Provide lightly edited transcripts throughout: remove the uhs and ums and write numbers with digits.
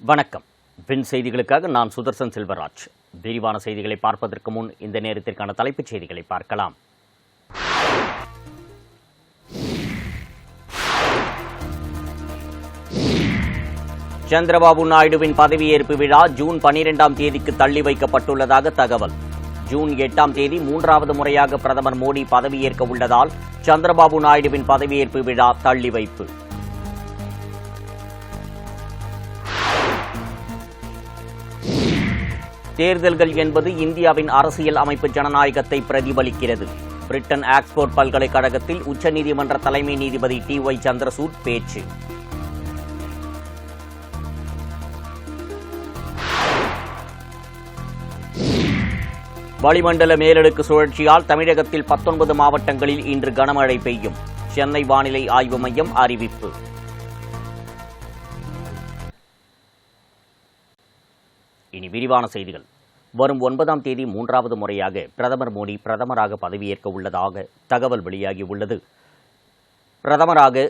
வணக்கம். வின் செய்திகளுக்காக நான் சுதர்சன் செல்வராஜ். விரிவான செய்திகளை பார்ப்பதற்கு முன் இந்த நேரத்திற்கான தலைப்புச் செய்திகளை பார்க்கலாம். சந்திரபாபு நாயுடுவின் பதவியேற்பு விழா ஜூன் 12ஆம் தேதிக்கு தள்ளி வைக்கப்பட்டுள்ளதாக தகவல். ஜூன் 8ஆம் தேதி 3வது முறையாக பிரதமர் மோடி பதவியேற்க உள்ளதால் சந்திரபாபு நாயுடுவின் பதவியேற்பு விழா தள்ளி வைப்பு. தேர்தல்கள் என்பது இந்தியாவின் அரசியல் அமைப்பு ஜனநாயகத்தை பிரதிபலிக்கிறது. பிரிட்டன் ஆக்ஸ்போர்ட் பல்கலைக்கழகத்தில் உச்சநீதிமன்ற தலைமை நீதிபதி TY சந்திரசூட் பேச்சு. வளிமண்டல மேலடுக்கு சுழற்சியால் தமிழகத்தில் 19 மாவட்டங்களில் இன்று கனமழை பெய்யும். சென்னை வானிலை ஆய்வு மையம் அறிவிப்பு. இனி விரிவான செய்திகள். வரும் 9ஆம் தேதி 3வது முறையாக பிரதமர் மோடி பிரதமராக பதவியேற்க உள்ளதாக தகவல் வெளியாகியுள்ளது. பிரதமராக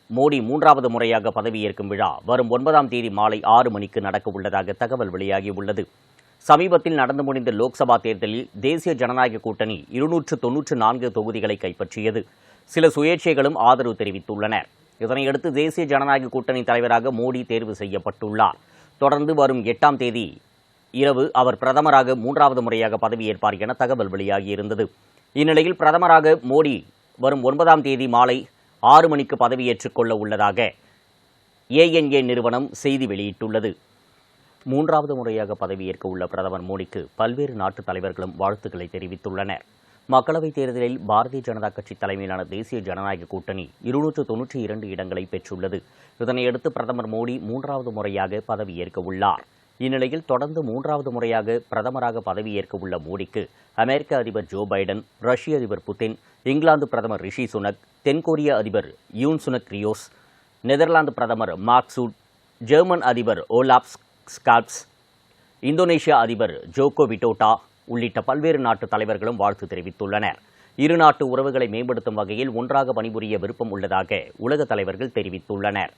மோடி 3வது முறையாக பதவியேற்கும் விழா வரும் 9ஆம் தேதி மாலை 6 மணிக்கு நடக்க உள்ளதாக தகவல் வெளியாகியுள்ளது. சமீபத்தில் நடந்து முடிந்த லோக்சபா தேர்தலில் தேசிய ஜனநாயக கூட்டணி 294 தொகுதிகளை கைப்பற்றியது. சில சுயேட்சைகளும் ஆதரவு தெரிவித்துள்ளனர். இதனையடுத்து தேசிய ஜனநாயக கூட்டணி தலைவராக மோடி தேர்வு செய்யப்பட்டுள்ளார். தொடர்ந்து வரும் 8ஆம் தேதி இரவு அவர் பிரதமராக 3வது முறையாக பதவியேற்பார் என தகவல் வெளியாகியிருந்தது. இந்நிலையில் பிரதமராக மோடி வரும் 9ஆம் தேதி மாலை 6 மணிக்கு பதவியேற்றுக் கொள்ள உள்ளதாக ANA நிறுவனம் செய்தி வெளியிட்டுள்ளது. 3வது முறையாக பதவியேற்க உள்ள பிரதமர் மோடிக்கு பல்வேறு நாட்டு தலைவர்களும் வாழ்த்துக்களை தெரிவித்துள்ளனர். மக்களவைத் தேர்தலில் பாரதிய ஜனதா கட்சி தலைமையிலான தேசிய ஜனநாயக கூட்டணி 292 இடங்களை பெற்றுள்ளது. இதனையடுத்து பிரதமர் மோடி 3வது முறையாக பதவியேற்க உள்ளார். இந்நிலையில் தொடர்ந்து 3வது முறையாக பிரதமராக பதவியேற்க உள்ள மோடிக்கு அமெரிக்க அதிபர் ஜோ பைடன், ரஷ்ய அதிபர் புதின், இங்கிலாந்து பிரதமர் ரிஷி சுனக், தென்கொரிய அதிபர் யூன் சுனக் ரியோஸ், நெதர்லாந்து பிரதமர் மார்க் ரூட், ஜெர்மன் அதிபர் ஓலாப் ஸ்கால்ப்ஸ், இந்தோனேஷியா அதிபர் ஜோகோ விடோடோ உள்ளிட்ட பல்வேறு நாட்டு தலைவர்களும் வாழ்த்து தெரிவித்துள்ளனர். இரு நாட்டு உறவுகளை மேம்படுத்தும் வகையில் ஒன்றாக பணிபுரிய விருப்பம் உள்ளதாக உலக தலைவர்கள் தெரிவித்துள்ளனர்.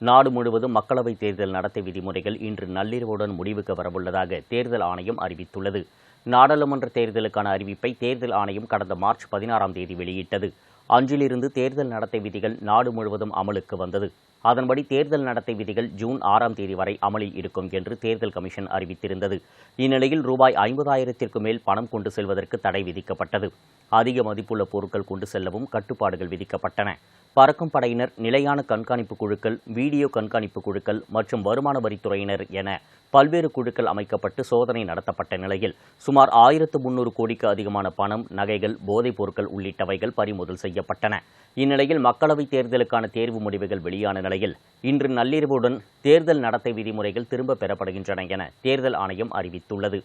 நாடு முழுவதும் மக்களவைத் தேர்தல் நடத்தை விதிமுறைகள் இன்று நள்ளிரவுடன் முடிவுக்கு வரவுள்ளதாக தேர்தல் ஆணையம் அறிவித்துள்ளது. நாடாளுமன்ற தேர்தலுக்கான அறிவிப்பை தேர்தல் ஆணையம் கடந்த மார்ச் 16ஆம் தேதி வெளியிட்டது. அன்றிலிருந்து தேர்தல் நடத்தை விதிகள் நாடு முழுவதும் அமலுக்கு வந்தது. அதன்படி தேர்தல் நடத்தை விதிகள் ஜூன் 6ஆம் தேதி வரை அமலில் இருக்கும் என்று தேர்தல் கமிஷன் அறிவித்திருந்தது. இந்நிலையில் ரூபாய் 50,000ற்கு மேல் பணம் கொண்டு செல்வதற்கு தடை விதிக்கப்பட்டது. அதிக மதிப்புள்ள பொருட்கள் கொண்டு செல்லவும் கட்டுப்பாடுகள் விதிக்கப்பட்டன. பறக்கும் படையினர், நிலையான கண்காணிப்பு குழுக்கள், வீடியோ கண்காணிப்பு குழுக்கள் மற்றும் வருமான வரித்துறையினர் என பல்வேறு குழுக்கள் அமைக்கப்பட்டு சோதனை நடத்தப்பட்ட நிலையில் சுமார் 1300 கோடிக்கு அதிகமான பணம், நகைகள், போதைப் பொருட்கள் உள்ளிட்டவைகள் பறிமுதல் செய்யப்பட்டன. இந்நிலையில் மக்களவைத் தேர்தலுக்கான தேர்வு முடிவுகள் வெளியான நிலையில் இன்று நள்ளிரவுடன் தேர்தல் நடத்தை விதிமுறைகள் திரும்பப் பெறப்படுகின்றன என தேர்தல் ஆணையம் அறிவித்துள்ளது.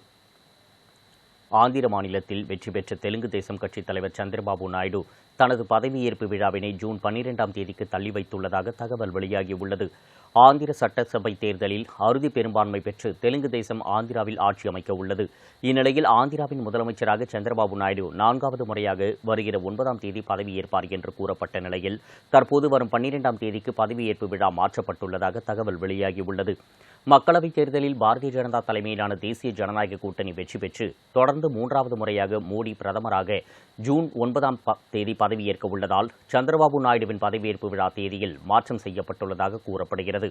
ஆந்திர மாநிலத்தில் வெற்றி பெற்ற தெலுங்கு தேசம் கட்சித் தலைவர் சந்திரபாபு நாயுடு தனது பதவியேற்பு விழாவினை ஜூன் 12ஆம் தேதிக்கு தள்ளி வைத்துள்ளதாக தகவல் வெளியாகியுள்ளது. ஆந்திர சட்டசபை தேர்தலில் அறுதி பெரும்பான்மை பெற்று தெலுங்கு தேசம் ஆந்திராவில் ஆட்சி அமைக்க உள்ளது. இந்நிலையில் ஆந்திராவின் முதலமைச்சராக சந்திரபாபு நாயுடு 4வது முறையாக வருகிற 9ஆம் தேதி பதவியேற்பார் என்று கூறப்பட்ட நிலையில் தற்போது வரும் 12ஆம் தேதிக்கு பதவியேற்பு விழா மாற்றப்பட்டுள்ளதாக தகவல் வெளியாகியுள்ளது. மக்களவைத் தேர்தலில் பாரதிய ஜனதா தலைமையிலான தேசிய ஜனநாயக கூட்டணி வெற்றி பெற்று தொடர்ந்து 3வது முறையாக மோடி பிரதமராக ஜூன் 9ஆம் தேதி பதவியேற்க உள்ளதால் சந்திரபாபு நாயுடுவின் பதவியேற்பு விழா தேதியில் மாற்றம் செய்யப்பட்டுள்ளதாக கூறப்படுகிறது.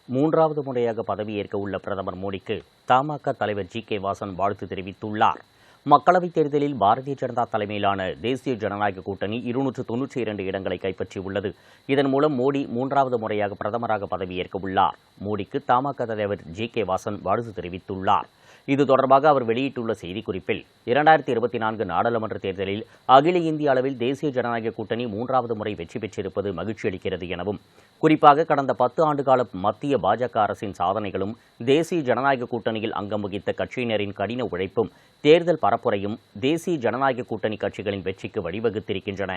3வது முறையாக பதவியேற்க உள்ள பிரதமர் மோடிக்கு தமாக தலைவர் GK வாசன் வாழ்த்து தெரிவித்துள்ளார். மக்களவைத் தேர்தலில் பாரதிய ஜனதா தலைமையிலான தேசிய ஜனநாயக கூட்டணி 292 இடங்களை கைப்பற்றியுள்ளது. இதன் மூலம் மோடி 3வது முறையாக பிரதமராக பதவியேற்க உள்ளார். மோடிக்கு தமாக தலைவர் GK வாசன் வாழ்த்து தெரிவித்துள்ளார். இது தொடர்பாக அவர் வெளியிட்டுள்ள செய்திக்குறிப்பில் 2024 நாடாளுமன்ற தேர்தலில் அகில இந்திய அளவில் தேசிய ஜனநாயக கூட்டணி 3வது முறை வெற்றி பெற்றிருப்பது மகிழ்ச்சி அளிக்கிறது எனவும், குறிப்பாக கடந்த 10 ஆண்டுகால மத்திய பாஜக அரசின் சாதனைகளும், தேசிய ஜனநாயக கூட்டணியில் அங்கம் வகித்த கட்சியினரின் கடின உழைப்பும், தேர்தல் பரப்புரையும் தேசிய ஜனநாயக கூட்டணி கட்சிகளின் வெற்றிக்கு வழிவகுத்திருக்கின்றன.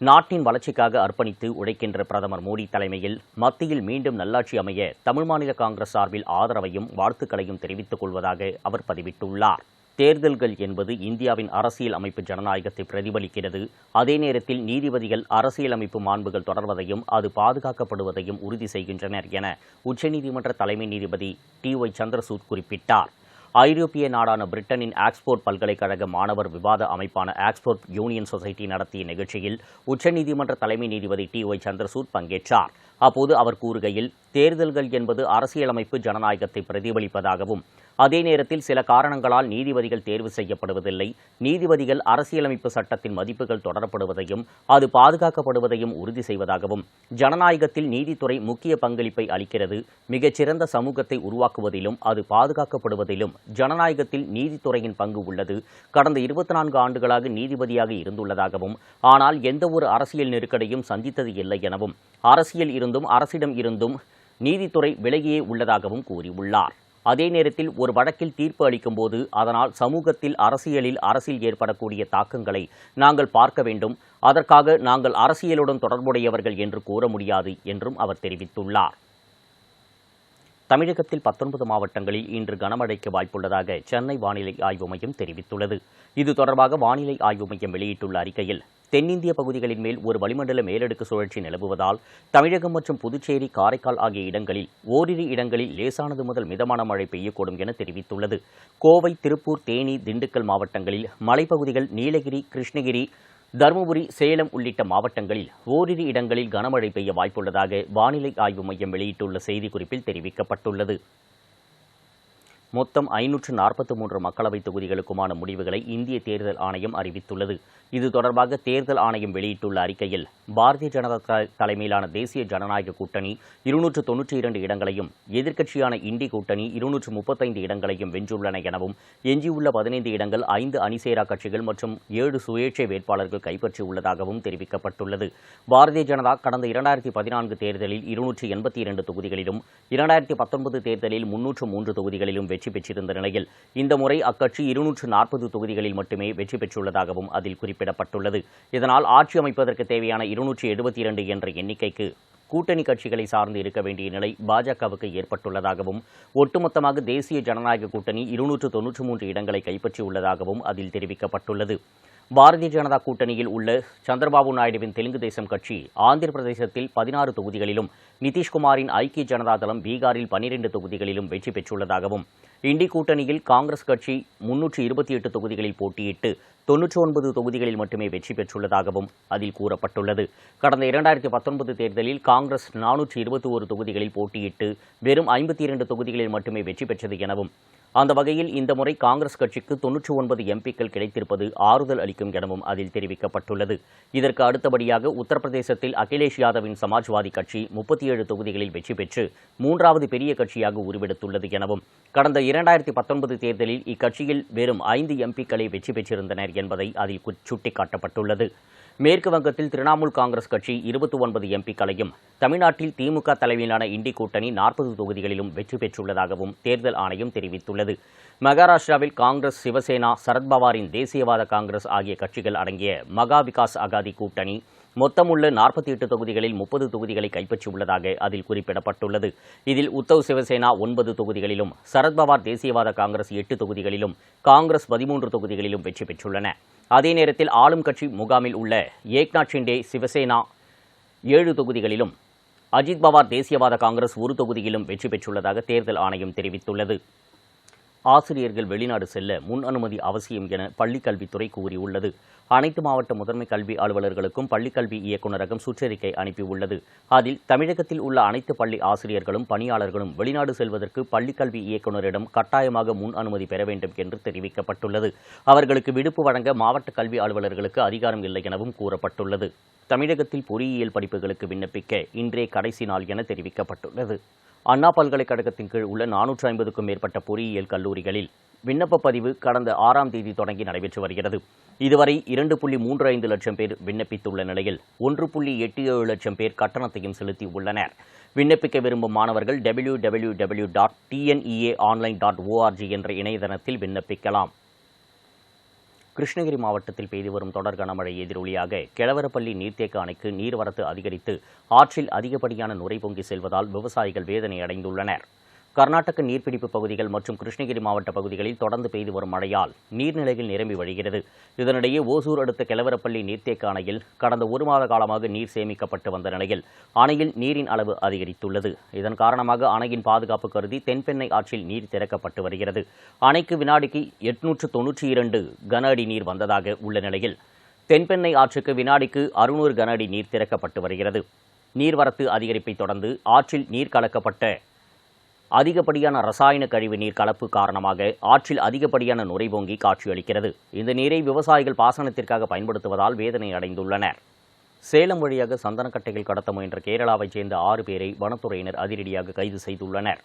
நாட்டின் வளர்ச்சிக்காக அர்ப்பணித்து உழைக்கின்ற பிரதமர் மோடி தலைமையில் மத்தியில் மீண்டும் நல்லாட்சி அமைய தமிழ் மாநில காங்கிரஸ் சார்பில் ஆதரவையும் வாழ்த்துக்களையும் தெரிவித்துக் கொள்வதாக அவர் பதிவிட்டுள்ளார். தேர்தல்கள் என்பது இந்தியாவின் அரசியல் அமைப்பு ஜனநாயகத்தை பிரதிபலிக்கிறது. அதே நேரத்தில் நீதிபதிகள் அரசியலமைப்பு மாண்புகள் தொடர்வதையும் அது பாதுகாக்கப்படுவதையும் உறுதி செய்கின்றனர் என உச்சநீதிமன்ற தலைமை நீதிபதி TY சந்திரசூட் குறிப்பிட்டார். ஐரோப்பிய நாடான பிரிட்டனின் ஆக்ஸ்போர்ட் பல்கலைக்கழக மாணவர் விவாத அமைப்பான ஆக்ஸ்போர்ட் யூனியன் சொசைட்டி நடத்திய நிகழ்ச்சியில் உச்சநீதிமன்ற தலைமை நீதிபதி TY சந்திரசூட் பங்கேற்றார். அப்போது அவர் கூறுகையில், தேர்தல்கள் என்பது அரசியலமைப்பு ஜனநாயகத்தை பிரதிபலிப்பதாகவும் அதே நேரத்தில் சில காரணங்களால் நீதிபதிகள் தேர்வு செய்யப்படுவதில்லை. நீதிபதிகள் அரசியலமைப்பு சட்டத்தின் மதிப்புகள் தொடரப்படுவதையும் அது பாதுகாக்கப்படுவதையும் உறுதி செய்வதாகவும், ஜனநாயகத்தில் நீதித்துறை முக்கிய பங்களிப்பை அளிக்கிறது. மிகச்சிறந்த சமூகத்தை உருவாக்குவதிலும் அது பாதுகாக்கப்படுவதிலும் ஜனநாயகத்தில் நீதித்துறையின் பங்கு உள்ளது. கடந்த 24 ஆண்டுகளாக நீதிபதியாக இருந்துள்ளதாகவும், ஆனால் எந்தவொரு அரசியல் நெருக்கடியும் சந்தித்தது இல்லை எனவும், அரசியல் இருந்தும் அரசிடம் இருந்தும் நீதித்துறை விலகியே உள்ளதாகவும் கூறியுள்ளார். அதே நேரத்தில் ஒரு வழக்கில் தீர்ப்பு அளிக்கும்போது அதனால் சமூகத்தில் அரசியலில் ஏற்படக்கூடிய தாக்கங்களை நாங்கள் பார்க்க வேண்டும். அதற்காக நாங்கள் அரசியலுடன் தொடர்புடையவர்கள் என்று கூற முடியாது என்றும் அவர் தெரிவித்துள்ளார். தமிழகத்தில் 19 மாவட்டங்களில் இன்று கனமழைக்கு வாய்ப்புள்ளதாக சென்னை வானிலை ஆய்வு மையம் தெரிவித்துள்ளது. இது தொடர்பாக வானிலை ஆய்வு மையம் வெளியிட்டுள்ள அறிக்கையில், தென்னிந்திய பகுதிகளின் மேல் ஒரு வளிமண்டல மேலடுக்கு சுழற்சி நிலவுவதால் தமிழகம் மற்றும் புதுச்சேரி, காரைக்கால் ஆகிய இடங்களில் ஓரிரு இடங்களில் லேசானது முதல் மிதமான மழை பெய்யக்கூடும் என தெரிவித்துள்ளது. கோவை, திருப்பூர், தேனி, திண்டுக்கல் மாவட்டங்களில் மலைப்பகுதிகள், நீலகிரி, கிருஷ்ணகிரி, தருமபுரி, சேலம் உள்ளிட்ட மாவட்டங்களில் ஓரிரு இடங்களில் கனமழை பெய்ய வாய்ப்புள்ளதாக வானிலை ஆய்வு மையம் வெளியிட்டுள்ள செய்திக்குறிப்பில் தெரிவிக்கப்பட்டுள்ளது. மொத்தம் 543 மக்களவைத் தொகுதிகளுக்குமான முடிவுகளை இந்திய தேர்தல் ஆணையம் அறிவித்துள்ளது. இது தொடர்பாக தேர்தல் ஆணையம் வெளியிட்டுள்ள அறிக்கையில், பாரதிய ஜனதா தலைமையிலான தேசிய ஜனநாயக கூட்டணி 292 இடங்களையும், எதிர்க்கட்சியான இண்டி கூட்டணி 235 இடங்களையும் வென்றுள்ளன எனவும், எஞ்சியுள்ள 15 இடங்கள் 5 அணிசேரா கட்சிகள் மற்றும் 7 சுயேட்சை வேட்பாளர்கள் கைப்பற்றியுள்ளதாகவும் தெரிவிக்கப்பட்டுள்ளது. பாரதிய ஜனதா கடந்த 2014 தேர்தலில் 282 தொகுதிகளிலும், 2019 தேர்தலில் 303 தொகுதிகளிலும் வெற்றி பெற்றிருந்த நிலையில் இந்த முறை அக்கட்சி 240 தொகுதிகளில் மட்டுமே வெற்றி பெற்றுள்ளதாகவும் அதில் குறிப்பிடப்பட்டுள்ளது. இதனால் ஆட்சி அமைப்பதற்கு தேவையான 272 என்ற எண்ணிக்கைக்கு கூட்டணி கட்சிகளை சார்ந்து இருக்க வேண்டிய நிலை பாஜகவுக்கு ஏற்பட்டுள்ளதாகவும், ஒட்டுமொத்தமாக தேசிய ஜனநாயக கூட்டணி 293 இடங்களை கைப்பற்றியுள்ளதாகவும் அதில் தெரிவிக்கப்பட்டுள்ளது. பாரதிய ஜனதா கூட்டணியில் உள்ள சந்திரபாபு நாயுடுவின் தெலுங்கு தேசம் கட்சி ஆந்திர பிரதேசத்தில் 16 தொகுதிகளிலும், நிதிஷ்குமாரின் ஐக்கிய ஜனதா தளம் பீகாரில் 12 தொகுதிகளிலும் வெற்றி பெற்றுள்ளதாகவும், இண்டி கூட்டணியில் காங்கிரஸ் கட்சி 328 தொகுதிகளில் போட்டியிட்டு 99 தொகுதிகளில் மட்டுமே வெற்றி பெற்றுள்ளதாகவும் அதில் கூறப்பட்டுள்ளது. கடந்த 2019 தேர்தலில் காங்கிரஸ் 421 தொகுதிகளில் போட்டியிட்டு வெறும் 52 தொகுதிகளில் மட்டுமே வெற்றி பெற்றது எனவும், அந்த வகையில் இந்த முறை காங்கிரஸ் கட்சிக்கு 99 எம்பிக்கள் கிடைத்திருப்பது ஆறுதல் அளிக்கும் எனவும் அதில் தெரிவிக்கப்பட்டுள்ளது. இதற்கு அடுத்தபடியாக உத்தரப்பிரதேசத்தில் அகிலேஷ் யாதவின் சமாஜ்வாதி கட்சி 37 தொகுதிகளில் வெற்றி பெற்று 3வது பெரிய கட்சியாக உருவெடுத்துள்ளது எனவும், கடந்த 2019 தேர்தலில் இக்கட்சியில் வெறும் 5 எம்பிக்களே வெற்றி பெற்றிருந்தனர் என்பதை அதில் சுட்டிக்காட்டப்பட்டுள்ளது. மேற்கு வங்கத்தில் திரிணாமுல் காங்கிரஸ் கட்சி 29 எம்பிக்களையும், தமிழ்நாட்டில் திமுக தலைமையிலான இண்டி கூட்டணி 40 தொகுதிகளிலும் வெற்றி பெற்றுள்ளதாகவும் தேர்தல் ஆணையம் தெரிவித்துள்ளது. மகாராஷ்டிராவில் காங்கிரஸ், சிவசேனா, சரத்பவாரின் தேசியவாத காங்கிரஸ் ஆகிய கட்சிகள் அடங்கிய மகா விகாஸ் அகாதி கூட்டணி மொத்தமுள்ள 48 தொகுதிகளில் 30 தொகுதிகளை கைப்பற்றியுள்ளதாக அதில் குறிப்பிடப்பட்டுள்ளது. இதில் உத்தவ் சிவசேனா 9 தொகுதிகளிலும், சரத்பவார் தேசியவாத காங்கிரஸ் 8 தொகுதிகளிலும், காங்கிரஸ் 13 தொகுதிகளிலும் வெற்றி பெற்றுள்ளன. அதே நேரத்தில் ஆளும் கட்சி முகாமில் உள்ள ஏக்நாத் ஷிண்டே சிவசேனா 7 தொகுதிகளிலும், அஜித் பவார் தேசியவாத காங்கிரஸ் 1 தொகுதியிலும் வெற்றி பெற்றுள்ளதாக தேர்தல் ஆணையம் தெரிவித்துள்ளது. ஆசிரியர்கள் வெளிநாடு செல்ல முன் அனுமதி அவசியம் என பள்ளிக்கல்வித்துறை கூறியுள்ளது. அனைத்து மாவட்ட முதன்மை கல்வி அலுவலர்களுக்கும் பள்ளிக்கல்வி இயக்குநரகம் சுற்றறிக்கை அனுப்பியுள்ளது. அதில் தமிழகத்தில் உள்ள அனைத்து பள்ளி ஆசிரியர்களும் பணியாளர்களும் வெளிநாடு செல்வதற்கு பள்ளிக்கல்வி இயக்குநரிடம் கட்டாயமாக முன் அனுமதி பெற வேண்டும் என்று தெரிவிக்கப்பட்டுள்ளது. அவர்களுக்கு விடுப்பு வழங்க மாவட்ட கல்வி அலுவலர்களுக்கு அதிகாரம் இல்லை எனவும் கூறப்பட்டுள்ளது. தமிழகத்தில் பொறியியல் படிப்புகளுக்கு விண்ணப்பிக்க இன்றே கடைசி நாள் என தெரிவிக்கப்பட்டுள்ளது. அண்ணா பல்கலைக்கழகத்தின் கீழ் உள்ள 450க்கும் மேற்பட்ட பொறியியல் கல்லூரிகளில் விண்ணப்ப பதிவு கடந்த 6ஆம் தேதி தொடங்கி நடைபெற்று வருகிறது. இதுவரை 2.35 லட்சம் பேர் விண்ணப்பித்துள்ள நிலையில் 1.87 லட்சம் பேர் கட்டணத்தையும் செலுத்தியுள்ளனர். விண்ணப்பிக்க விரும்பும் மாணவர்கள் www.tneaonline.org என்ற இணையதளத்தில் விண்ணப்பிக்கலாம். கிருஷ்ணகிரி மாவட்டத்தில் பெய்து வரும் தொடர் கனமழை எதிரொலியாக கெலவரப்பள்ளி நீர்த்தேக்க அணைக்கு நீர்வரத்து அதிகரித்து ஆற்றில் அதிகப்படியான நுரை பொங்கி செல்வதால் விவசாயிகள் வேதனை அடைந்துள்ளனர். கர்நாடக நீர்பிடிப்பு பகுதிகள் மற்றும் கிருஷ்ணகிரி மாவட்ட பகுதிகளில் தொடர்ந்து பெய்து வரும் மழையால் நீர்நிலைகள் நிரம்பி வழிகிறது. இதனிடையே ஓசூர் அடுத்த கெலவரப்பள்ளி நீர்த்தேக்க அணையில் கடந்த ஒரு மாத காலமாக நீர் சேமிக்கப்பட்டு வந்த நிலையில் அணையில் நீரின் அளவு அதிகரித்துள்ளது. இதன் காரணமாக அணையின் பாதுகாப்பு கருதி தென்பெண்ணை ஆற்றில் நீர் திறக்கப்பட்டு வருகிறது. அணைக்கு வினாடிக்கு 892 கன அடி நீர் வந்ததாக உள்ள நிலையில் தென்பெண்ணை ஆற்றுக்கு வினாடிக்கு 600 கன அடி நீர் திறக்கப்பட்டு வருகிறது. நீர்வரத்து அதிகரிப்பை தொடர்ந்து ஆற்றில் நீர் கலக்கப்பட்ட அதிகப்படியான ரசாயன கழிவு நீர் கலப்பு காரணமாக ஆற்றில் அதிகப்படியான நுரைபொங்கி காட்சியளிக்கிறது. இந்த நீரை விவசாயிகள் பாசனத்திற்காக பயன்படுத்துவதால் வேதனை அடைந்துள்ளனர். சேலம் வழியாக சந்தனக்கட்டைகள் கடத்த முயன்ற கேரளாவைச் சேர்ந்த 6 பேரை வனத்துறையினர் அதிரடியாக கைது செய்துள்ளனர்.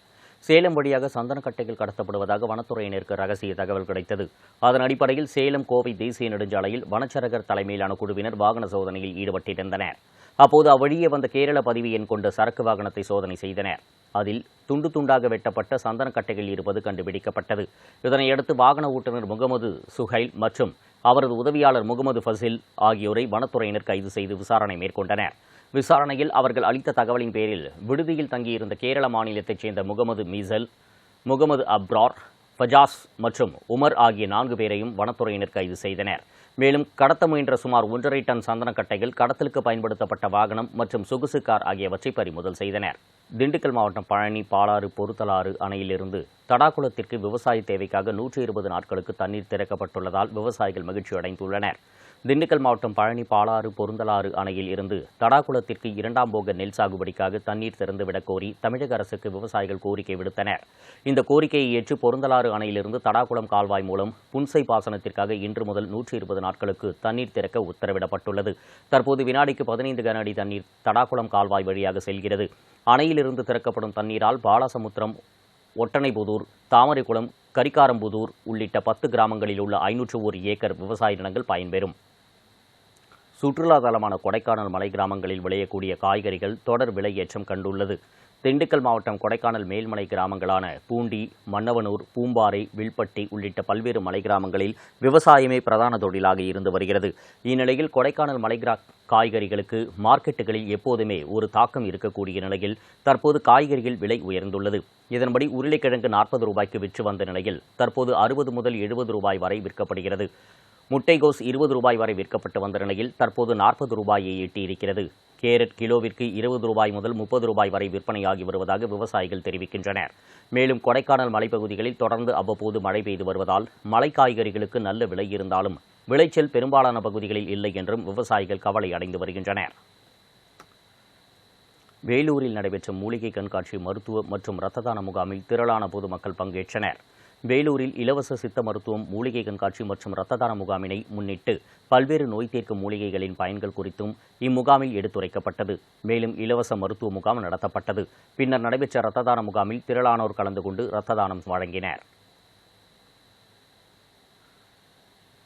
சேலம் வழியாக சந்தனக்கட்டைகள் கடத்தப்படுவதாக வனத்துறையினருக்கு ரகசிய தகவல் கிடைத்தது. அதன் அடிப்படையில் சேலம் கோவை தேசிய நெடுஞ்சாலையில் வனச்சரகர் தலைமையிலான குழுவினர் வாகன சோதனையில் ஈடுபட்டிருந்தனர். அப்போது அவ்வழியே வந்த கேரள பதிவு எண் கொண்ட சரக்கு வாகனத்தை சோதனை செய்தனர். அதில் துண்டு துண்டாக வெட்டப்பட்ட சந்தனக்கட்டைகள் இருப்பது கண்டுபிடிக்கப்பட்டது. இதனையடுத்து வாகன ஓட்டுநர் முகமது சுஹைல் மற்றும் அவரது உதவியாளர் முகமது ஃபசில் ஆகியோரை வனத்துறையினர் கைது செய்து விசாரணை மேற்கொண்டனர். விசாரணையில் அவர்கள் அளித்த தகவலின் பேரில் விடுதியில் தங்கியிருந்த கேரள மாநிலத்தைச் சேர்ந்த முகமது மீசல், முகமது அப்ரார், ஃபஜாஸ் மற்றும் உமர் ஆகிய 4 பேரையும் வனத்துறையினர் கைது செய்தனர். மேலும் கடத்த முயன்ற சுமார் 1.5 டன் சந்தனக்கட்டைகள், கடத்தலுக்கு பயன்படுத்தப்பட்ட வாகனம் மற்றும் சொகுசு கார் ஆகியவற்றை பறிமுதல் செய்தனர். திண்டுக்கல் மாவட்டம் பழனி பாலாறு பொருத்தலாறு அணையிலிருந்து தடாகுளத்திற்கு விவசாய தேவைக்காக 120 நாட்களுக்கு தண்ணீர் திறக்கப்பட்டுள்ளதால் விவசாயிகள் மகிழ்ச்சி அடைந்துள்ளனர். திண்டுக்கல் மாவட்டம் பழனி பாலாறு பொருந்தலாறு அணையில் இருந்து தடாகுளத்திற்கு 2ஆம் போக நெல் சாகுபடிக்காக தண்ணீர் திறந்துவிடக் கோரி தமிழக அரசுக்கு விவசாயிகள் கோரிக்கை விடுத்தனர். இந்த கோரிக்கையை ஏற்று பொருந்தலாறு அணையிலிருந்து தடாகுளம் கால்வாய் மூலம் புன்சை பாசனத்திற்காக இன்று முதல் 120 நாட்களுக்கு தண்ணீர் திறக்க உத்தரவிடப்பட்டுள்ளது. தற்போது வினாடிக்கு 15 கன அடி தண்ணீர் தடாகுளம் கால்வாய் வழியாக செல்கிறது. அணையிலிருந்து திறக்கப்படும் தண்ணீரால் பாலசமுத்திரம், ஒட்டனைபுதூர், தாமரைக்குளம், கரிக்காரம்புதூர் உள்ளிட்ட 10 கிராமங்களில் உள்ள 501 ஏக்கர் விவசாய நிலங்கள் பயன்பெறும். சுற்றுலா தலமான கொடைக்கானல் மலை கிராமங்களில் விளையக்கூடிய காய்கறிகள் தொடர் விலையேற்றம் கண்டுள்ளது. திண்டுக்கல் மாவட்டம் கொடைக்கானல் மேல்மலை கிராமங்களான பூண்டி, மன்னவனூர், பூம்பாறை, வில்பட்டி உள்ளிட்ட பல்வேறு மலை கிராமங்களில் விவசாயமே பிரதான தொழிலாக இருந்து வருகிறது. இந்நிலையில் கொடைக்கானல் மலை காய்கறிகளுக்கு மார்க்கெட்டுகளில் எப்போதுமே ஒரு தாக்கம் இருக்கக்கூடிய நிலையில் தற்போது காய்கறிகள் விலை உயர்ந்துள்ளது. இதன்படி உருளைக்கிழங்கு 40 ரூபாய்க்கு விற்று வந்த நிலையில் தற்போது 60 முதல் 70 ரூபாய் வரை விற்கப்படுகிறது. முட்டைகோஸ் 20 ரூபாய் வரை விற்கப்பட்டு வந்த நிலையில் தற்போது 40 ரூபாயை எட்டியிருக்கிறது. கேரட் கிலோவிற்கு 20 ரூபாய் முதல் 30 ரூபாய் வரை விற்பனையாகி வருவதாக விவசாயிகள் தெரிவிக்கின்றனர். மேலும் கொடைக்கானல் மலைப்பகுதிகளில் தொடர்ந்து அவ்வப்போது மழை பெய்து வருவதால் மலை காய்கறிகளுக்கு நல்ல விலை இருந்தாலும் விளைச்சல் பெரும்பாலான பகுதிகளில் இல்லை என்றும் விவசாயிகள் கவலை அடைந்து வருகின்றனர். வேலூரில் நடைபெற்ற மூலிகை கண்காட்சி, மருத்துவ மற்றும் இரத்த தான முகாமில் திரளான பொதுமக்கள் பங்கேற்றனர். வேலூரில் இலவச சித்த மருத்துவம், மூலிகை கண்காட்சி மற்றும் இரத்த தான முகாமினை முன்னிட்டு பல்வேறு நோய் தீர்க்கும் மூலிகைகளின் பயன்கள் குறித்தும் இம்முகாமில் எடுத்துரைக்கப்பட்டது. மேலும் இலவச மருத்துவ முகாம் நடத்தப்பட்டது. பின்னர் நடைபெற்ற இரத்த தான முகாமில் திரளானோர் கலந்து கொண்டு இரத்த தானம் வழங்கினர்.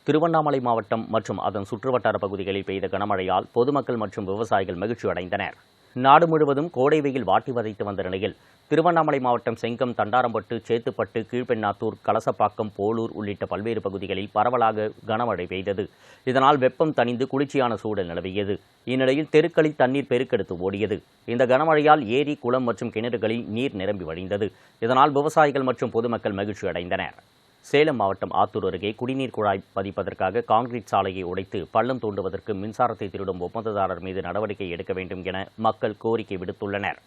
திருவண்ணாமலை மாவட்டம் மற்றும் அதன் சுற்றுவட்டார பகுதிகளில் பெய்த கனமழையால் பொதுமக்கள் மற்றும் விவசாயிகள் மகிழ்ச்சி அடைந்தனர். நாடு முழுவதும் கோடை வெயில் வாட்டி வதைத்து வந்த நிலையில் திருவண்ணாமலை மாவட்டம் செங்கம், தண்டாரம்பட்டு, சேத்துப்பட்டு, கீழ்பெண்ணாத்தூர், கலசப்பாக்கம், போலூர் உள்ளிட்ட பல்வேறு பகுதிகளில் பரவலாக கனமழை பெய்தது. இதனால் வெப்பம் தணிந்து குளிர்ச்சியான சூழல் நிலவியது. இந்நிலையில் தெருக்களில் தண்ணீர் பெருக்கெடுத்து ஓடியது. இந்த கனமழையால் ஏரி, குளம் மற்றும் கிணறுகளில் நீர் நிரம்பி வழிந்தது. இதனால் விவசாயிகள் மற்றும் பொதுமக்கள் மகிழ்ச்சி அடைந்தனர். சேலம் மாவட்டம் ஆத்தூர் அருகே குடிநீர் குழாய் பதிப்பதற்காக கான்கிரீட் சாலையை உடைத்து பள்ளம் தோண்டுவதற்கு மின்சாரத்தை திருடும் ஒப்பந்ததாரர் மீது நடவடிக்கை எடுக்க வேண்டும் என மக்கள் கோரிக்கை விடுத்துள்ளனர்.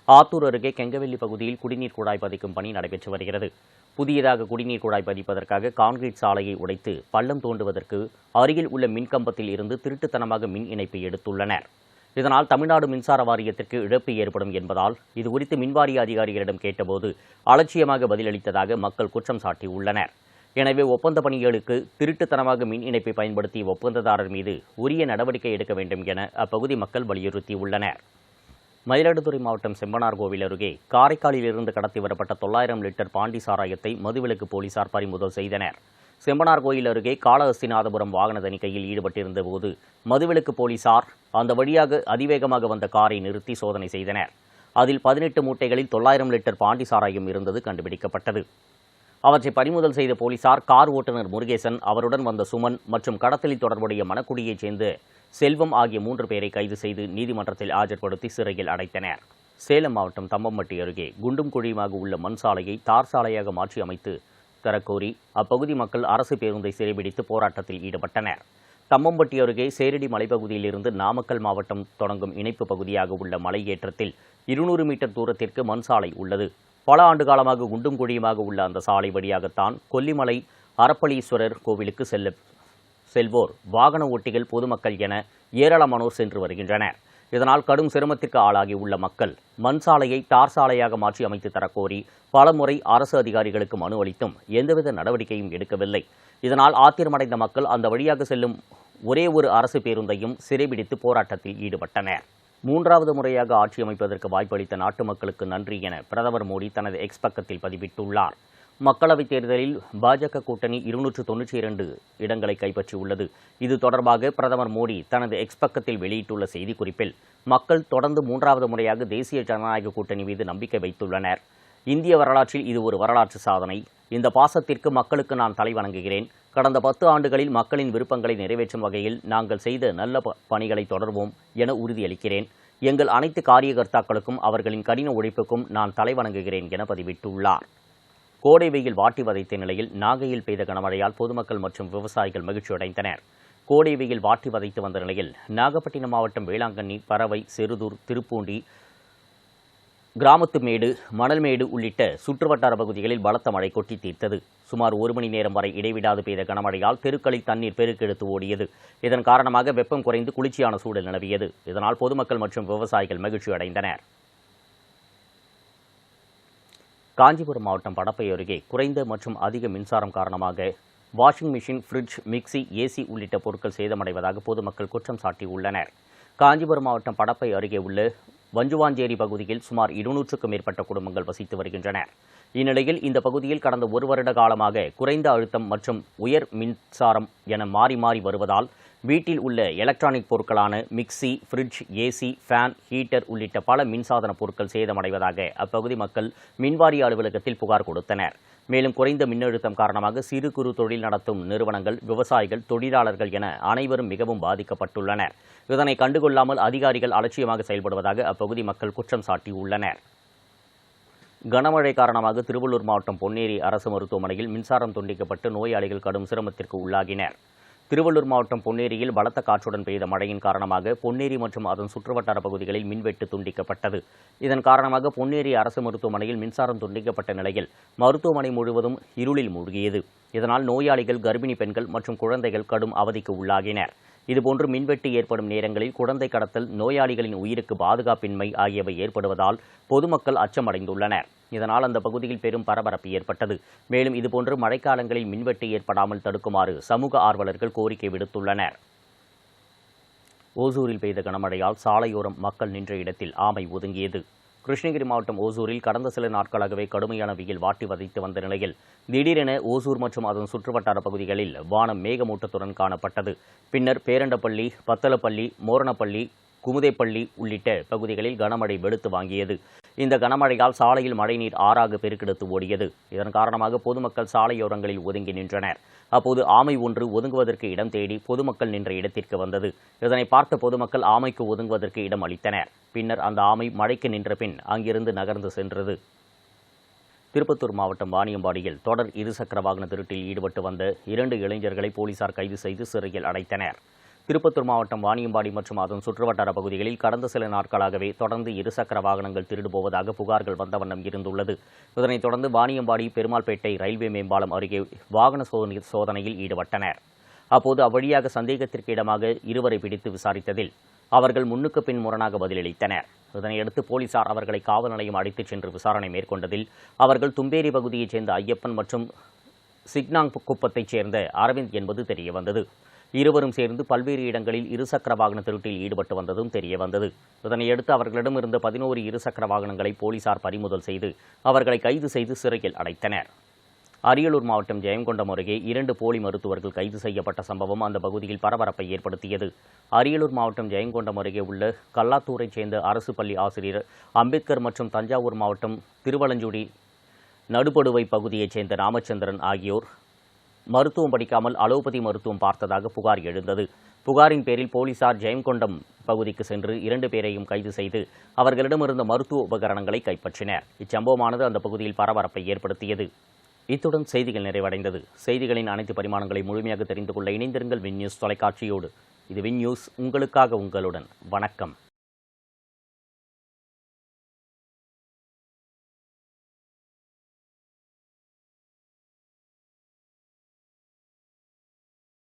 ஆத்தூர் அருகே கெங்கவெள்ளி பகுதியில் குடிநீர் குழாய் பதிக்கும் பணி நடைபெற்று வருகிறது. புதியதாக குடிநீர் குழாய் பதிப்பதற்காக கான்கிரீட் சாலையை உடைத்து பள்ளம் தோண்டுவதற்கு அருகில் உள்ள மின்கம்பத்தில் இருந்து திருட்டுத்தனமாக மின் இணைப்பு எடுத்துள்ளனர். இதனால் தமிழ்நாடு மின்சார வாரியத்திற்கு இழப்பு ஏற்படும் என்பதால் இதுகுறித்து மின்வாரிய அதிகாரிகளிடம் கேட்டபோது அலட்சியமாக பதிலளித்ததாக மக்கள் குற்றம் சாட்டியுள்ளனர். எனவே ஒப்பந்த பணிகளுக்கு திருட்டுத்தனமாக மின் இணைப்பை பயன்படுத்திய ஒப்பந்ததாரர் மீது உரிய நடவடிக்கை எடுக்க வேண்டும் என அப்பகுதி மக்கள் வலியுறுத்தியுள்ளனர். மயிலாடுதுறை மாவட்டம் செம்பனார்கோவில் அருகே காரைக்காலில் இருந்து கடத்தி வரப்பட்ட 900 லிட்டர் பாண்டி சாராயத்தை மதுவிலக்கு போலீசார் பறிமுதல் செய்தனர். செம்பனார்கோயில் அருகே காளஹஸ்திநாதபுரம் வாகன தணிக்கையில் ஈடுபட்டிருந்த போது மதுவிலக்கு போலீசார் அந்த வழியாக அதிவேகமாக வந்த காரை நிறுத்தி சோதனை செய்தனர். அதில் 18 மூட்டைகளில் 900 லிட்டர் பாண்டி சாராயம் இருந்தது கண்டுபிடிக்கப்பட்டது. அவற்றை பறிமுதல் செய்த போலீசார் கார் ஓட்டுநர் முருகேசன், அவருடன் வந்த சுமன் மற்றும் கடத்தலில் தொடர்புடைய மணக்குடியைச் சேர்ந்த செல்வம் ஆகிய 3 பேரை கைது செய்து நீதிமன்றத்தில் ஆஜர்படுத்தி சிறையில் அடைத்தனர். சேலம் மாவட்டம் தம்மம்பட்டி அருகே குண்டும் குழியுமாக உள்ள மண் சாலையை தார் சாலையாக மாற்றி அமைத்து தரக்கோரி அப்பகுதி மக்கள் அரசு பேருந்தை சிறைபிடித்து போராட்டத்தில் ஈடுபட்டனர். தம்மம்பட்டி அருகே சேரடி மலைப்பகுதியிலிருந்து நாமக்கல் மாவட்டம் தொடங்கும் இணைப்பு பகுதியாக உள்ள மலையேற்றத்தில் 200 மீட்டர் தூரத்திற்கு மண் சாலை உள்ளது. பல ஆண்டு காலமாக குண்டும் குழியுமாக உள்ள அந்த சாலை வழியாகத்தான் கொல்லிமலை அரப்பளீஸ்வரர் கோவிலுக்கு செல்வோர், வாகன ஓட்டிகள், பொதுமக்கள் என ஏராளமானோர் சென்று வருகின்றனர். இதனால் கடும் சிரமத்திற்கு ஆளாகி உள்ள மக்கள் மண் சாலையை தார் சாலையாக மாற்றி அமைத்து தரக்கோரி பலமுறை அரசு அதிகாரிகளுக்கு மனு அளித்தும் எந்தவித நடவடிக்கையும் எடுக்கவில்லை. இதனால் ஆத்திரமடைந்த மக்கள் அந்த வழியாக செல்லும் ஒரே ஒரு அரசு பேருந்தையும் சிறைபிடித்து போராட்டத்தில் ஈடுபட்டனர். 3வது முறையாக ஆட்சி அமைப்பதற்கு வாய்ப்பளித்த நாட்டு மக்களுக்கு நன்றி என பிரதமர் மோடி தனது எக்ஸ் பக்கத்தில் பதிவிட்டுள்ளார். மக்களவைத் தேர்தலில் பாஜக கூட்டணி 292 இடங்களை கைப்பற்றியுள்ளது. இது தொடர்பாக பிரதமர் மோடி தனது எக்ஸ் பக்கத்தில் வெளியிட்டுள்ள செய்திக்குறிப்பில், மக்கள் தொடர்ந்து 3வது முறையாக தேசிய ஜனநாயக கூட்டணி மீது நம்பிக்கை வைத்துள்ளனர். இந்திய வரலாற்றில் இது ஒரு வரலாற்று சாதனை. இந்த பாசத்திற்கு மக்களுக்கு நான் தலைவணங்குகிறேன். கடந்த 10 ஆண்டுகளில் மக்களின் விருப்பங்களை நிறைவேற்றும் வகையில் நாங்கள் செய்த நல்ல பணிகளை தொடர்வோம் என உறுதியளிக்கிறேன். எங்கள் அனைத்து காரியகர்த்தாக்களுக்கும் அவர்களின் கடின உழைப்புக்கும் நான் தலைவணங்குகிறேன் என பதிவிட்டுள்ளார். கோடை வெயில் வாட்டி வதைத்த நிலையில் நாகையில் பெய்த கனமழையால் பொதுமக்கள் மற்றும் விவசாயிகள் மகிழ்ச்சியடைந்தனர். கோடை வெயில் வாட்டி வதைத்து வந்த நிலையில் நாகப்பட்டினம் மாவட்டம் வேளாங்கண்ணி, பறவை, செருதூர், திருப்பூண்டி, கிராமத்துமேடு, மணல்மேடு உள்ளிட்ட சுற்றுவட்டார பகுதிகளில் பலத்த மழை கொட்டி தீர்த்தது. சுமார் 1 மணி நேரம் வரை இடைவிடாது பெய்த கனமழையால் தெருக்களில் தண்ணீர் பெருக்கெடுத்து ஓடியது. இதன் காரணமாக வெப்பம் குறைந்து குளிர்ச்சியான சூழல் நிலவியது. இதனால் பொதுமக்கள் மற்றும் விவசாயிகள் மகிழ்ச்சியடைந்தனர். காஞ்சிபுரம் மாவட்டம் படப்பை அருகே குறைந்த மற்றும் அதிக மின்சாரம் காரணமாக washing machine, fridge, mixie, AC உள்ளிட்ட பொருட்கள் சேதமடைவதாக பொதுமக்கள் குற்றம் சாட்டியுள்ளனர். காஞ்சிபுரம் மாவட்டம் படப்பை அருகே உள்ள வஞ்சுவாஞ்சேரி பகுதியில் சுமார் 200க்கும் மேற்பட்ட குடும்பங்கள் வசித்து வருகின்றனர். இந்நிலையில் இந்த பகுதியில் கடந்த 1 வருட காலமாக குறைந்த அழுத்தம் மற்றும் உயர் மின்சாரம் என மாறி மாறி வருவதால் வீட்டில் உள்ள எலக்ட்ரானிக் பொருட்களான mixie, fridge, AC, fan, heater உள்ளிட்ட பல மின்சாதன பொருட்கள் சேதமடைவதாக அப்பகுதி மக்கள் மின்வாரிய அலுவலகத்தில் புகார் கொடுத்தனர். மேலும் குறைந்த மின்னழுத்தம் காரணமாக சிறு குறு தொழில் நடத்தும் நிறுவனங்கள், விவசாயிகள், தொழிலாளர்கள் என அனைவரும் மிகவும் பாதிக்கப்பட்டுள்ளனர். இதனை கண்டுகொள்ளாமல் அதிகாரிகள் அலட்சியமாக செயல்படுவதாக அப்பகுதி மக்கள் குற்றம் சாட்டியுள்ளனர். கனமழை காரணமாக திருவள்ளூர் மாவட்டம் பொன்னேரி அரசு மருத்துவமனையில் மின்சாரம் துண்டிக்கப்பட்டு நோயாளிகள் கடும் சிரமத்திற்கு உள்ளாகினர். திருவள்ளூர் மாவட்டம் பொன்னேரியில் பலத்த காற்றுடன் பெய்த மழையின் காரணமாக பொன்னேரி மற்றும் அதன் சுற்றுவட்டார பகுதிகளில் மின்வெட்டு துண்டிக்கப்பட்டது. இதன் காரணமாக பொன்னேரி அரசு மருத்துவமனையில் மின்சாரம் துண்டிக்கப்பட்ட நிலையில் மருத்துவமனை முழுவதும் இருளில் மூழ்கியது. இதனால் நோயாளிகள், கர்ப்பிணி பெண்கள் மற்றும் குழந்தைகள் கடும் அவதிக்கு உள்ளாகினர். இதுபோன்று மின்வெட்டு ஏற்படும் நேரங்களில் குழந்தை கடத்தல், நோயாளிகளின் உயிருக்கு பாதுகாப்பின்மை ஆகியவை ஏற்படுவதால் பொதுமக்கள் அச்சமடைந்துள்ளனர். இதனால் அந்த பகுதியில் பெரும் பரபரப்பு ஏற்பட்டது. மேலும் இதுபோன்று மழைக்காலங்களில் மின்வெட்டு ஏற்படாமல் தடுக்குமாறு சமூக ஆர்வலர்கள் கோரிக்கை விடுத்துள்ளனர். ஓசூரில் பெய்த கனமழையால் சாலையோரம் மக்கள் நின்ற இடத்தில் ஆமை ஒதுங்கியது. கிருஷ்ணகிரி மாவட்டம் ஓசூரில் கடந்த சில நாட்களாகவே கடுமையான வெயில் வாட்டி வதைத்து வந்த நிலையில் திடீரென ஓசூர் மற்றும் அதன் சுற்றுவட்டார பகுதிகளில் வானம் மேகமூட்டத்துடன் காணப்பட்டது. பின்னர் பேரண்டப்பள்ளி, பத்தலப்பள்ளி, மோரணப்பள்ளி, குமுதேப்பள்ளி உள்ளிட்ட பகுதிகளில் கனமழை வெளுத்து வாங்கியது. இந்த கனமழையால் சாலையில் மழைநீர் ஆறாக பெருக்கெடுத்து ஓடியது. இதன் காரணமாக பொதுமக்கள் சாலையோரங்களில் ஒதுங்கி நின்றனர். அப்போது ஆமை ஒன்று ஒதுங்குவதற்கு இடம் தேடி பொதுமக்கள் நின்ற இடத்திற்கு வந்தது. இதனை பார்த்த பொதுமக்கள் ஆமைக்கு ஒதுங்குவதற்கு இடம் அளித்தனர். பின்னர் அந்த ஆமை மழைக்கு நின்ற பின் அங்கிருந்து நகர்ந்து சென்றது. திருப்பத்தூர் மாவட்டம் வாணியம்பாடியில் தொடர் இருசக்கர வாகன திருட்டில் ஈடுபட்டு வந்த 2 இளைஞர்களை போலீசார் கைது செய்து சிறையில் அடைத்தனர். திருப்பத்தூர் மாவட்டம் வாணியம்பாடி மற்றும் அதன் சுற்றுவட்டார பகுதிகளில் கடந்த சில நாட்களாகவே தொடர்ந்து இருசக்கர வாகனங்கள் திருடு போவதாக புகார்கள் வந்த வண்ணம் இருந்துள்ளது. இதனைத் தொடர்ந்து வாணியம்பாடி பெருமாள்பேட்டை ரயில்வே மேம்பாலம் அருகே வாகன சோதனையில் ஈடுபட்டனர். அப்போது அவ்வழியாக சந்தேகத்திற்கு இடமாக இருவரை பிடித்து விசாரித்ததில் அவர்கள் முன்னுக்கு பின் முரணாக பதிலளித்தனர். இதனையடுத்து போலீசார் அவர்களை காவல் நிலையம் அழைத்துச் சென்று விசாரணை மேற்கொண்டதில் அவர்கள் தும்பேரி பகுதியைச் சேர்ந்த ஐயப்பன் மற்றும் சிக்னாங் குப்பத்தைச் சேர்ந்த அரவிந்த் என்பது தெரியவந்தது. இருவரும் சேர்ந்து பல்வேறு இடங்களில் இருசக்கர வாகன திருட்டில் ஈடுபட்டு வந்ததும் தெரியவந்தது. இதனையடுத்து அவர்களிடமிருந்த 11 இருசக்கர வாகனங்களை போலீசார் பறிமுதல் செய்து அவர்களை கைது செய்து சிறையில் அடைத்தனர். அரியலூர் மாவட்டம் ஜெயங்கொண்டம் அருகே 2 போலி மருத்துவர்கள் கைது செய்யப்பட்ட சம்பவம் அந்த பகுதியில் பரபரப்பை ஏற்படுத்தியது. அரியலூர் மாவட்டம் ஜெயங்கொண்டம் அருகே உள்ள கல்லாத்தூரைச் சேர்ந்த அரசு பள்ளி ஆசிரியர் அம்பேத்கர் மற்றும் தஞ்சாவூர் மாவட்டம் திருவலஞ்சுடி நடுபடுவை பகுதியைச் சேர்ந்த ராமச்சந்திரன் ஆகியோர் மருத்துவம் படிக்காமல் அலோபதி மருத்துவம் பார்த்ததாக புகார் எழுந்தது. புகாரின் பேரில் போலீசார் ஜெயங்கொண்டம் பகுதிக்கு சென்று 2 பேரையும் கைது செய்து அவர்களிடமிருந்த மருத்துவ உபகரணங்களை கைப்பற்றினர். இச்சம்பவமானது அந்த பகுதியில் பரபரப்பை ஏற்படுத்தியது. இத்துடன் செய்திகள் நிறைவடைந்தது. செய்திகளின் அனைத்து பரிமாணங்களை முழுமையாக தெரிந்து கொள்ள இணைந்திருங்கள் வின் நியூஸ் தொலைக்காட்சியோடு. இது வின் நியூஸ், உங்களுக்காக உங்களுடன். வணக்கம்.